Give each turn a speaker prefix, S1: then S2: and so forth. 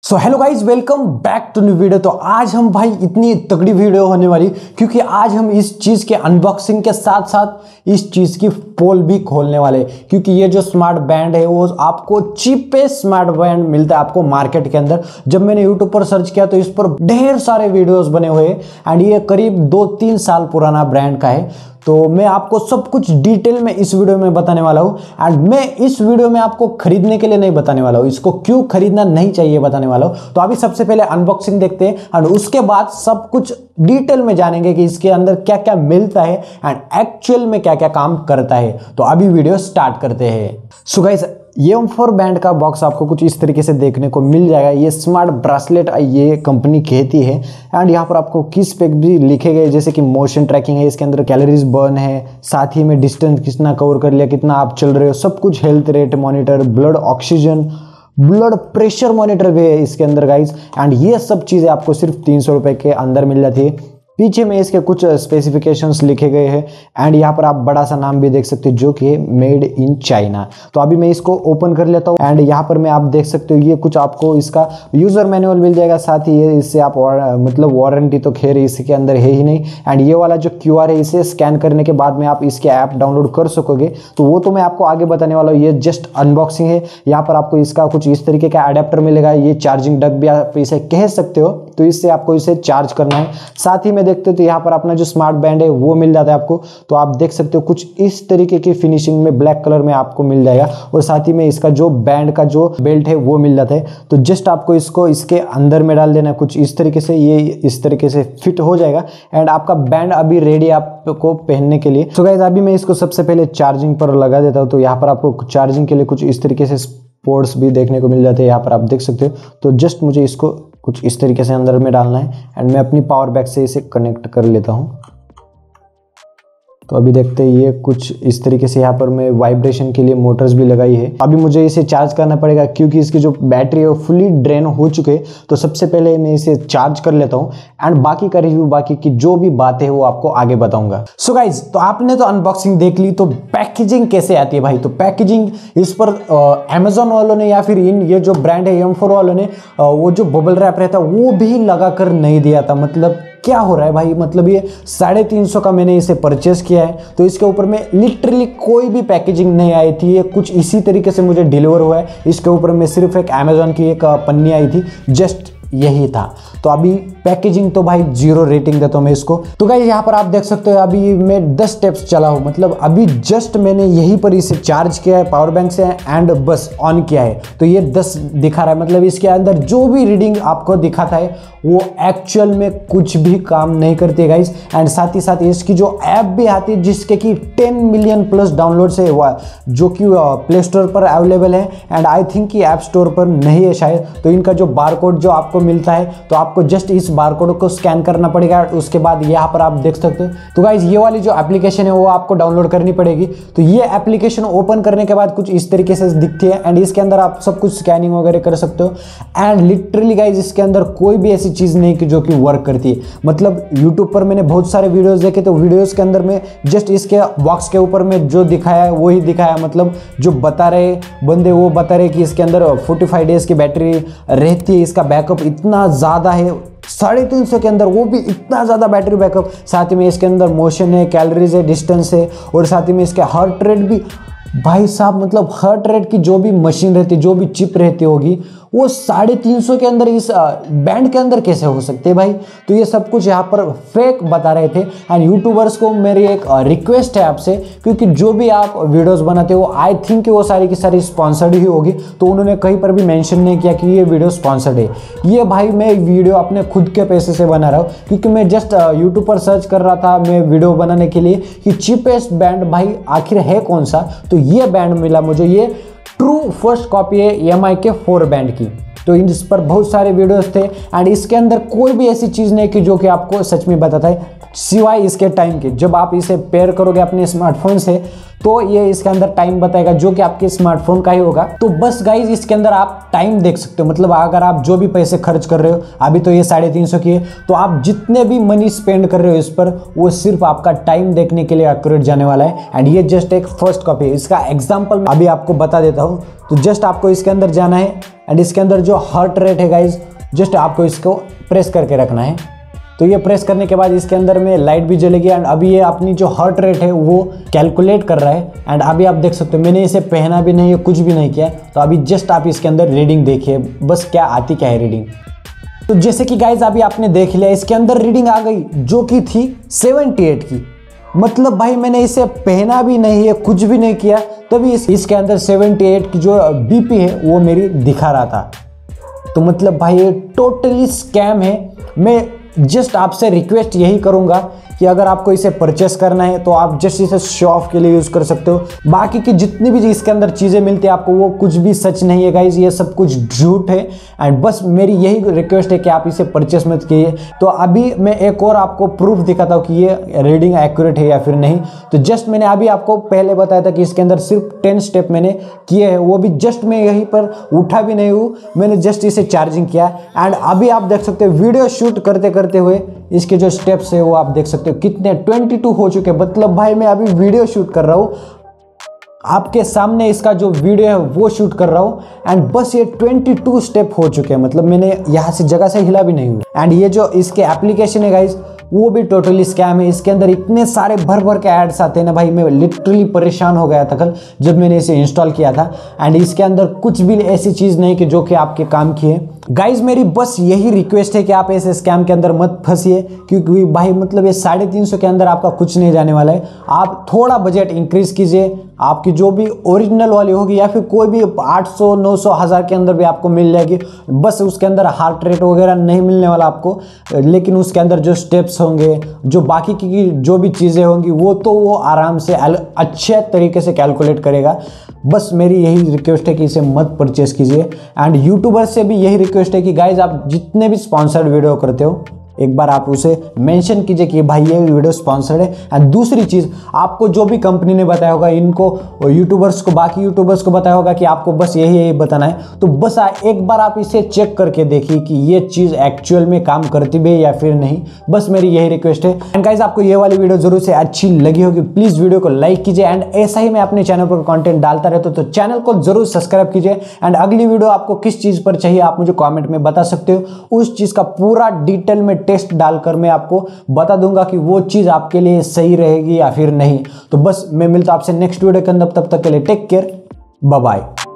S1: So hello guys, welcome back to new video. तो आज हम भाई इतनी तगड़ी वीडियो होने वाली, क्योंकि आज हम इस चीज़ के अनबॉक्सिंग के साथ साथ इस चीज़ की पोल भी खोलने वाले, क्योंकि ये जो स्मार्ट बैंड है वो आपको चीपेस्ट स्मार्ट बैंड मिलता है आपको मार्केट के अंदर। जब मैंने यूट्यूब पर सर्च किया तो इस पर ढेर सारे वीडियोस बने हुए हैं एंड ये करीब 2-3 साल पुराना ब्रांड का है। तो मैं आपको सब कुछ डिटेल में इस वीडियो में बताने वाला हूं एंड मैं इस वीडियो में आपको खरीदने के लिए नहीं बताने वाला हूं, इसको क्यों खरीदना नहीं चाहिए बताने वाला हूं। तो अभी सबसे पहले अनबॉक्सिंग देखते हैं एंड उसके बाद सब कुछ डिटेल में जानेंगे कि इसके अंदर क्या क्या मिलता है एंड एक्चुअल में क्या क्या काम करता है। तो अभी वीडियो स्टार्ट करते हैं। सो गाइस, ये M4 बैंड का बॉक्स आपको कुछ इस तरीके से देखने को मिल जाएगा। ये स्मार्ट ब्रेसलेट ये कंपनी कहती है एंड यहाँ पर आपको किस पे भी लिखे गए, जैसे कि मोशन ट्रैकिंग है, इसके अंदर कैलोरीज बर्न है, साथ ही में डिस्टेंस कितना कवर कर लिया, कितना आप चल रहे हो, सब कुछ, health rate monitor, blood oxygen, blood pressure monitor भी है इसके अंदर गाइज। एंड ये सब चीज़ें आपको सिर्फ 300 रुपये के अंदर मिल जाती है। पीछे में इसके कुछ स्पेसिफिकेशंस लिखे गए हैं एंड यहाँ पर आप बड़ा सा नाम भी देख सकते हो जो कि मेड इन चाइना। तो अभी मैं इसको ओपन कर लेता हूँ एंड यहाँ पर मैं आप देख सकते हो ये कुछ आपको इसका यूज़र मैनुअल मिल जाएगा, साथ ही ये इससे आप मतलब वारंटी तो खैर इसके अंदर है ही नहीं। एंड ये वाला जो QR है इसे स्कैन करने के बाद में आप इसके ऐप डाउनलोड कर सकोगे, तो वो तो मैं आपको आगे बताने वाला हूँ। ये जस्ट अनबॉक्सिंग है। यहाँ पर आपको इसका कुछ इस तरीके का अडेप्टर मिलेगा, ये चार्जिंग डक भी आप इसे कह सकते हो, तो इससे आपको इसे चार्ज करना है। साथ ही में देखते हो तो यहाँ पर अपना जो स्मार्ट बैंड है वो मिल जाता है आपको। तो आप देख सकते हो कुछ इस तरीके की फिनिशिंग में ब्लैक कलर में आपको मिल जाएगा और साथ ही में इसका जो बैंड का जो बेल्ट है वो मिल जाता है। तो जस्ट आपको इसको इसके अंदर में डाल देना है कुछ इस तरीके से, ये इस तरीके से फिट हो जाएगा एंड आपका बैंड अभी रेडी आपको पहनने के लिए। तो गाइस, अभी मैं इसको सबसे पहले चार्जिंग पर लगा देता हूँ। तो यहाँ पर आपको चार्जिंग के लिए कुछ इस तरीके से पोर्ट्स भी देखने को मिल जाते हैं, यहाँ पर आप देख सकते हो। तो जस्ट मुझे इसको कुछ इस तरीके से अंदर में डालना है एंड मैं अपनी पावर बैंक से इसे कनेक्ट कर लेता हूँ। तो अभी देखते हैं ये कुछ इस तरीके से, यहाँ पर मैं वाइब्रेशन के लिए मोटर्स भी लगाई है। अभी मुझे इसे चार्ज करना पड़ेगा क्योंकि इसकी जो बैटरी है वो फुली ड्रेन हो चुके हैं। तो सबसे पहले मैं इसे चार्ज कर लेता हूँ एंड बाकी का रिव्यू, बाकी की जो भी बातें है वो आपको आगे बताऊंगा। सो गाइज, तो आपने तो अनबॉक्सिंग देख ली, तो पैकेजिंग कैसे आती है भाई। तो पैकेजिंग इस पर अमेजोन वालों ने या फिर ये जो ब्रांड है M4 वालों ने वो जो बबल रैप रहता है वो भी लगा कर नहीं दिया था। मतलब क्या हो रहा है भाई, मतलब ये 350 का मैंने इसे परचेस किया है, तो इसके ऊपर में लिटरली कोई भी पैकेजिंग नहीं आई थी। ये कुछ इसी तरीके से मुझे डिलीवर हुआ है। इसके ऊपर में सिर्फ एक अमेजोन की एक पन्नी आई थी, जस्ट यही था। तो अभी पैकेजिंग तो भाई 0 रेटिंग देता हूं मैं इसको। तो गाइस, यहाँ पर आप देख सकते हो अभी मैं 10 स्टेप्स चला हूं, मतलब अभी जस्ट मैंने यहीं पर इसे चार्ज किया है पावर बैंक से एंड बस ऑन किया है। तो ये 10 दिखा रहा है, मतलब इसके अंदर जो भी रीडिंग आपको दिखाता है वो एक्चुअल में कुछ भी काम नहीं करती है गाइस। एंड साथ ही साथ इसकी जो ऐप भी आती है जिसके कि 10 मिलियन प्लस डाउनलोड है, जो कि प्ले स्टोर पर अवेलेबल है एंड आई थिंक कि ऐप स्टोर पर नहीं है शायद। तो इनका जो बारकोड जो आपको मिलता है, तो आपको जस्ट इस बारकोड को स्कैन करना पड़ेगा। उसके बाद यहाँ पर आप देख सकते हो। तो गाइज, ये वाली जो एप्लीकेशन है वो आपको डाउनलोड करनी पड़ेगी। तो ये एप्लीकेशन ओपन करने के बाद कुछ इस तरीके से दिखती है एंड इसके अंदर आप सब कुछ स्कैनिंग वगैरह कर सकते हो। एंड लिटरली गाइज, इसके अंदर कोई भी ऐसी चीज़ नहीं कि जो कि वर्क करती है। मतलब यूट्यूब पर मैंने बहुत सारे वीडियोस देखे, तो वीडियोस के अंदर में जस्ट इसके बॉक्स के ऊपर में जो दिखाया है वही दिखाया, मतलब जो बता रहे बंदे वो बता रहे कि इसके अंदर 45 डेज की बैटरी रहती है, इसका बैकअप इतना ज़्यादा है 350 के अंदर, वो भी इतना ज़्यादा बैटरी बैकअप। साथ ही में इसके अंदर मोशन है, कैलोरीज है, डिस्टेंस है और साथ ही में इसके हार्ट रेट भी भाई साहब, मतलब हार्ट रेट की जो भी मशीन रहती है, जो भी चिप रहती होगी, वो 350 के अंदर इस बैंड के अंदर कैसे हो सकते हैं भाई। तो ये सब कुछ यहाँ पर फेक बता रहे थे। एंड यूट्यूबर्स को मेरी एक रिक्वेस्ट है आपसे, क्योंकि जो भी आप वीडियोस बनाते हो आई थिंक कि वो सारी की सारी स्पॉन्सर्ड ही होगी। तो उन्होंने कहीं पर भी मेंशन नहीं किया कि ये वीडियो स्पॉन्सर्ड है। ये भाई मैं वीडियो अपने खुद के पैसे से बना रहा हूँ, क्योंकि मैं जस्ट यूट्यूब पर सर्च कर रहा था मैं वीडियो बनाने के लिए कि चीपेस्ट बैंड भाई आखिर है कौन सा। तो ये बैंड मिला मुझे, ये ट्रू फर्स्ट कॉपी है EMI के 4 बैंड की। तो इस पर बहुत सारे वीडियोस थे एंड इसके अंदर कोई भी ऐसी चीज़ नहीं कि जो कि आपको सच में बताता है, सिवाय इसके टाइम के। जब आप इसे पेयर करोगे अपने स्मार्टफोन से तो ये इसके अंदर टाइम बताएगा जो कि आपके स्मार्टफोन का ही होगा। तो बस गाइज, इसके अंदर आप टाइम देख सकते हो। मतलब अगर आप जो भी पैसे खर्च कर रहे हो, अभी तो ये 350 की है, तो आप जितने भी मनी स्पेंड कर रहे हो इस पर, वो सिर्फ आपका टाइम देखने के लिए एक्यूरेट जाने वाला है। एंड ये जस्ट एक फर्स्ट कॉपी है। इसका एग्जाम्पल मैं अभी आपको बता देता हूँ। तो जस्ट आपको इसके अंदर जाना है एंड इसके अंदर जो हार्ट रेट है गाइज, जस्ट आपको इसको प्रेस करके रखना है। तो ये प्रेस करने के बाद इसके अंदर में लाइट भी जलेगी एंड अभी ये अपनी जो हार्ट रेट है वो कैलकुलेट कर रहा है। एंड अभी आप देख सकते हो मैंने इसे पहना भी नहीं है, कुछ भी नहीं किया। तो अभी जस्ट आप इसके अंदर रीडिंग देखिए, बस क्या आती क्या है रीडिंग। तो जैसे कि गाइज अभी आपने देख लिया, इसके अंदर रीडिंग आ गई जो कि थी 78 की। मतलब भाई मैंने इसे पहना भी नहीं है, कुछ भी नहीं किया, तभी इसके अंदर 78 की जो बीपी है वो मेरी दिखा रहा था। तो मतलब भाई ये टोटली स्कैम है। मैं जस्ट आपसे रिक्वेस्ट यही करूंगा कि अगर आपको इसे परचेस करना है तो आप जस्ट इसे शो ऑफ के लिए यूज़ कर सकते हो। बाकी की जितनी भी इसके अंदर चीज़ें मिलती है आपको वो कुछ भी सच नहीं है गाइज, ये सब कुछ झूठ है। एंड बस मेरी यही रिक्वेस्ट है कि आप इसे परचेस मत कीजिए। तो अभी मैं एक और आपको प्रूफ दिखाता हूँ कि ये रीडिंग एक्यूरेट है या फिर नहीं। तो जस्ट मैंने अभी आपको पहले बताया था कि इसके अंदर सिर्फ 10 स्टेप मैंने किए हैं, वो भी जस्ट मैं यहीं पर उठा भी नहीं हूँ, मैंने जस्ट इसे चार्जिंग किया। एंड अभी आप देख सकते हो वीडियो शूट करते करते हुए इसके जो स्टेप्स है वो आप देख सकते हो कितने 22 हो चुके। मतलब भाई मैं अभी वीडियो शूट कर रहा हूँ, आपके सामने इसका जो वीडियो है वो शूट कर रहा हूँ एंड बस ये 22 स्टेप हो चुके हैं। मतलब मैंने यहाँ से जगह से हिला भी नहीं हुआ। एंड ये जो इसके एप्लीकेशन है गाइज वो भी टोटली स्कैम है। इसके अंदर इतने सारे भर भर के एड्स आते हैं ना भाई, मैं लिटरली परेशान हो गया था कल जब मैंने इसे इंस्टॉल किया था। एंड इसके अंदर कुछ भी ऐसी चीज़ नहीं कि जो कि आपके काम की है। गाइज मेरी बस यही रिक्वेस्ट है कि आप ऐसे स्कैम के अंदर मत फंसिए, क्योंकि भाई मतलब ये 350 के अंदर आपका कुछ नहीं जाने वाला है। आप थोड़ा बजट इंक्रीज कीजिए, आपकी जो भी ओरिजिनल वाली होगी या फिर कोई भी 800 900 1000 के अंदर भी आपको मिल जाएगी। बस उसके अंदर हार्ट रेट वगैरह नहीं मिलने वाला आपको, लेकिन उसके अंदर जो स्टेप्स होंगे, जो बाकी की जो भी चीज़ें होंगी वो आराम से अच्छे तरीके से कैलकुलेट करेगा। बस मेरी यही रिक्वेस्ट है कि इसे मत परचेस कीजिए। एंड यूट्यूबर से भी यही रिक्वेस्ट है कि गाइज आप जितने भी स्पॉन्सर्ड वीडियो करते हो एक बार आप उसे मेंशन कीजिए कि भाई ये वीडियो स्पॉन्सर्ड है। एंड दूसरी चीज़, आपको जो भी कंपनी ने बताया होगा, इनको यूट्यूबर्स को, बाकी यूट्यूबर्स को बताया होगा कि आपको बस यही बताना है, तो बस एक बार आप इसे चेक करके देखिए कि ये चीज़ एक्चुअल में काम करती भी है या फिर नहीं। बस मेरी यही रिक्वेस्ट है। एंड गाइज आपको ये वाली वीडियो जरूर से अच्छी लगी होगी, प्लीज़ वीडियो को लाइक कीजिए। एंड ऐसा ही मैं अपने चैनल पर कॉन्टेंट डालता रहता हूं, तो चैनल को जरूर सब्सक्राइब कीजिए। एंड अगली वीडियो आपको किस चीज़ पर चाहिए आप मुझे कॉमेंट में बता सकते हो, उस चीज़ का पूरा डिटेल में टेस्ट डालकर मैं आपको बता दूंगा कि वो चीज़ आपके लिए सही रहेगी या फिर नहीं। तो बस मैं मिलता हूं आपसे नेक्स्ट वीडियो के अंदर, तब तक के लिए टेक केयर, बाय बाय।